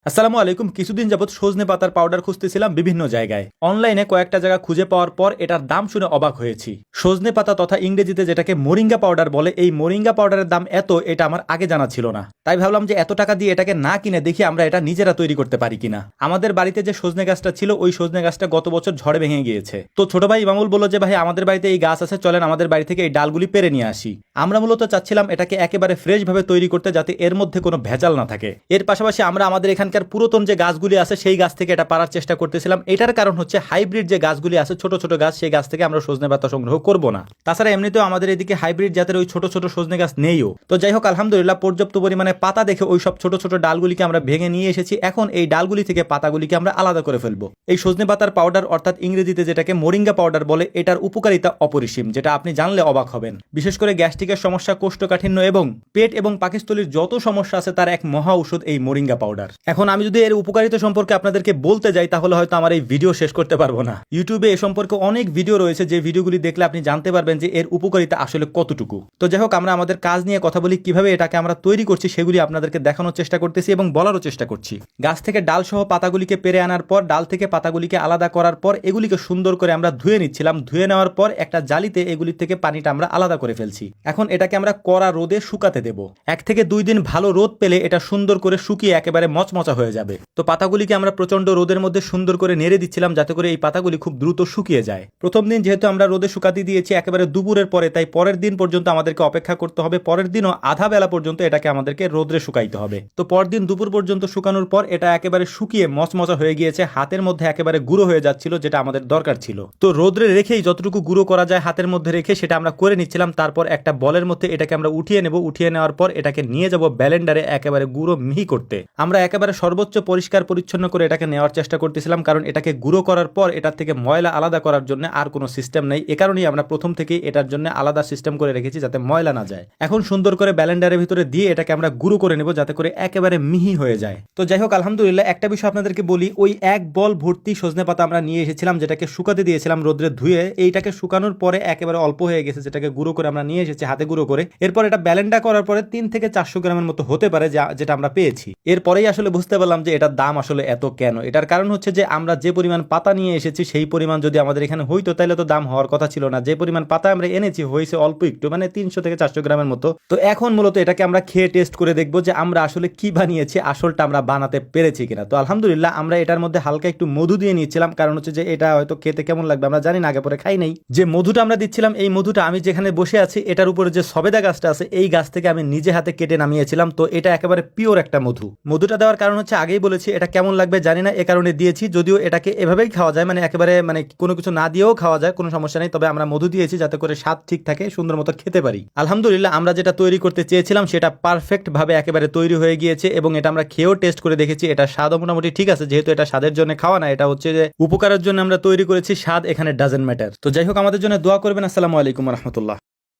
আসসালামু আলাইকুম। কিছুদিন যাবত সজনে পাতার পাউডার খুঁজতেছিলাম বিভিন্ন জায়গায়। অনলাইনে কয়েকটা জায়গা খুঁজে পাওয়ার পর এটার দাম শুনে অবাক হয়েছি। সজনে পাতা তথা ইংরেজিতে যেটাকে মোরিঙ্গা পাউডার বলে, এই মোরিঙ্গা পাউডারের দাম এত, এটা আমার আগে জানা ছিল না। তাই ভাবলাম যে এত টাকা দিয়ে এটাকে না কিনে দেখি আমরা এটা নিজেরা তৈরি করতে পারি কিনা। আমাদের বাড়িতে যে সজনে গাছটা ছিল, ওই সজনে গাছটা গত বছর ঝড়ে ভেঙে গিয়েছে। তো ছোট ভাই ইমামুল বলল যে ভাই আমাদের বাড়িতে এই গাছ আছে, চলেন আমাদের বাড়ি থেকে এই ডালগুলি পেরে নিয়ে আসি। আমরা মূলত চাচ্ছিলাম এটাকে একেবারে ফ্রেশ ভাবে তৈরি করতে, যাতে এর মধ্যে কোনো ভেজাল না থাকে। এর পাশাপাশি আমরা আমাদের এখানকার পুরাতন যে গাছগুলি আছে সেই গাছ থেকে এটা পারার চেষ্টা করতেছিলাম। এটার কারণ হচ্ছে হাইব্রিড যে গাছগুলি আছে, ছোট ছোট গাছ, সেই গাছ থেকে আমরা সজনে পাতা সংগ্রহ করব না। তাছাড়া এমনিতেও আমাদের এদিকে হাইব্রিড জাতের ওই ছোট ছোট সজনে গাছ নেইও। তো যাই হোক, আলহামদুলিল্লাহ পর্যাপ্ত পরিমাণে পাতা দেখে ওই সব ছোট ছোট ডালগুলিকে আমরা ভেঙে নিয়ে এসেছি। এখন এই ডালগুলি থেকে পাতাগুলিকে আমরা আলাদা করে ফেলবো। এই সজনে পাতার পাউডার অর্থাৎ ইংরেজিতে যেটাকে মোরিঙ্গা পাউডার বলে, এটার উপকারিতা অপরিসীম, যেটা আপনি জানলে অবাক হবেন। বিশেষ করে গ্যাস্ট্রিকের সমস্যা, কোষ্ঠকাঠিন্য এবং পেট এবং পাকস্থলীর যত সমস্যা আছে তার এক মহা ঔষধ এই মোরিঙ্গা পাউডার। এখন আমি যদি এর উপকারিতা সম্পর্কে আপনাদেরকে বলতে যাই তাহলে হয়তো আমার এই ভিডিও শেষ করতে পারবো না। ইউটিউবে এ সম্পর্কে অনেক ভিডিও রয়েছে, যে ভিডিওগুলি দেখলে আপনি জানতে পারবেন যে এর উপকারিতা আসলে কতটুকু। তো যাই হোক, আমরা আমাদের কাজ নিয়ে কথা বলি, কিভাবে এটাকে আমরা তৈরি করছি সেগুলি আপনাদেরকে দেখানোর চেষ্টা করতেছি এবং বলারও চেষ্টা করছি। গাছ থেকে ডাল সহ পাতাগুলিকে পেরে আনার পর, ডাল থেকে পাতাগুলিকে আলাদা করার পর এগুলিকে সুন্দর করে আমরা ধুয়ে নিচ্ছিলাম। ধুয়ে নেওয়ার পর একটা জালিতে এগুলি থেকে পানিটা আমরা আলাদা করে ফেলছি। এখন এটাকে আমরা কড়া রোদে শুকাতে দেব। 1 থেকে 2 দিন ভালো রোদ পেলে এটা সুন্দর করে শুকিয়ে একেবারে মচমচা হয়ে যাবে। তো পাতাগুলিকে আমরা প্রচন্ড রোদের মধ্যে সুন্দর করে নেড়ে দিচ্ছিলাম, যাতে করে এই পাতাগুলি খুব দ্রুত শুকিয়ে যায়। প্রথম দিন যেহেতু আমরা রোদে শুকাতে দিয়েছি একেবারে দুপুরের পরে, তাই পরের দিন পর্যন্ত আমাদেরকে অপেক্ষা করতে হবে। পরের দিনও আধা বেলা পর্যন্ত এটাকে আমাদেরকে রোদে শুকাইতে হবে। তো পরদিন দুপুর পর্যন্ত শুকানোর পর এটা একেবারে শুকিয়ে মচমচা হয়ে গিয়েছে, হাতের মধ্যে একেবারে গুঁড়ো হয়ে যাচ্ছিল, যেটা আমাদের দরকার ছিল। তো রোদে রেখেই যতটুকু গুঁড়ো করা যায় হাতের মধ্যে রেখে সেটা আমরা করে নিচ্ছিলাম। তারপর একটা বলের মধ্যে এটাকে আমরা উঠিয়ে নেব। উঠিয়ে নেওয়ার পর এটাকে নিয়ে যাব ব্লেন্ডারে একেবারে গুঁড়ো মিহি করতে। আমরা একেবারে সর্বোচ্চ পরিষ্কার পরিচ্ছন্ন করে এটাকে নেওয়ার চেষ্টা করতেছিলাম, কারণ এটাকে গুঁড়ো করার পর এটার থেকে ময়লা আলাদা করার জন্য আর কোনো সিস্টেম নেই। এ কারণেই আমরা প্রথম থেকেই এটার জন্য আলাদা সিস্টেম করে রেখেছি, যাতে ময়লা না যায়। এখন সুন্দর করে ব্লেন্ডারের ভিতরে দিয়ে এটাকে আমরা গুঁড়ো করে নেব, যাতে করে একেবারে মিহি হয়ে যায়। তো যাই হোক, আলহামদুলিল্লাহ একটা বিষয় আপনাদেরকে বলি, ওই এক বল ভর্তি সজনে পাতা আমরা নিয়ে এসেছিলাম, যেটাকে শুকাতে দিয়েছিলাম রোদ্রে ধুয়ে। এইটাকে শুকানোর পরে একেবারে অল্প হয়ে গেছে, যেটাকে গুঁড়ো করে আমরা নিয়ে এসেছি হাতে গুঁড়ো করে। এরপর এটা ব্লেন্ডার করার পরে 3 থেকে 400 গ্রামের মতো হতে পারে, যেটা আমরা পেয়েছি। এরপরেই আসলে বুঝতে পারলাম যে এটার দাম আসলে এত কেন। এটার কারণ হচ্ছে যে আমরা যে পরিমাণ পাতা নিয়ে এসেছি সেই পরিমাণ যদি আমাদের এখানে হইতো তাহলে তো দাম হওয়ার কথা ছিল না। যে পরিমাণ পাতা আমরা এনেছি হয়েছে অল্প একটু, মানে 300 থেকে 400 গ্রামের মতো। তো এখন মূলত এটাকে আমরা খেয়ে টেস্ট করে দেখবো যে আমরা আসলে কি বানিয়েছি, আসলটা আমরা বানাতে পেরেছি কিনা। তো আলহামদুলিল্লাহ আমরা এটার মধ্যে হালকা একটু মধু দিয়ে নিয়েছিলাম, কারণ হচ্ছে যে এটা হয়তো খেতে কেমন লাগবে আমরা জানি না, আগে পরে খাই নাই। যে মধুটা আমরা দিচ্ছিলাম, এই মধুটা আমি যেখানে বসে আছি এটার উপরে যে সবেদা গাছটা আছে, এই গাছ থেকে আমি নিজে হাতে কেটে নামিয়েছিলাম। তো এটা একেবারে পিওর একটা মধু। মধুটা দেওয়ার কারণ হচ্ছে, আগেই বলেছি, এটা কেমন লাগবে জানি না, এ কারণে দিয়েছি। যদিও এটাকে এভাবেই খাওয়া যায়, মানে একেবারে মানে কোনো কিছু না দিয়েও খাওয়া যায়, কোনো সমস্যা নেই। তবে আমরা মধু দিয়েছি যাতে করে স্বাদ ঠিক থাকে, সুন্দর মতো খেতে পারি। আলহামদুলিল্লাহ আমরা যেটা তৈরি করতে চেয়েছিলাম সেটা পারফেক্ট ভাবে একেবারে তৈরি হয়ে গিয়েছে, এবং এটা আমরা খেয়েও টেস্ট করে দেখেছি। এটা স্বাদও মোটামুটি ঠিক আছে, যেহেতু এটা স্বাদের জন্য খাওয়া না, এটা হচ্ছে যে উপকারের জন্য আমরা তৈরি করেছি। স্বাদ এখানে ডাজেন্ট ম্যাটার। তো যাই হোক, আমাদের জন্য দোয়া করবেন। আসসালামু আলাইকুম রহমতুল্লাহ।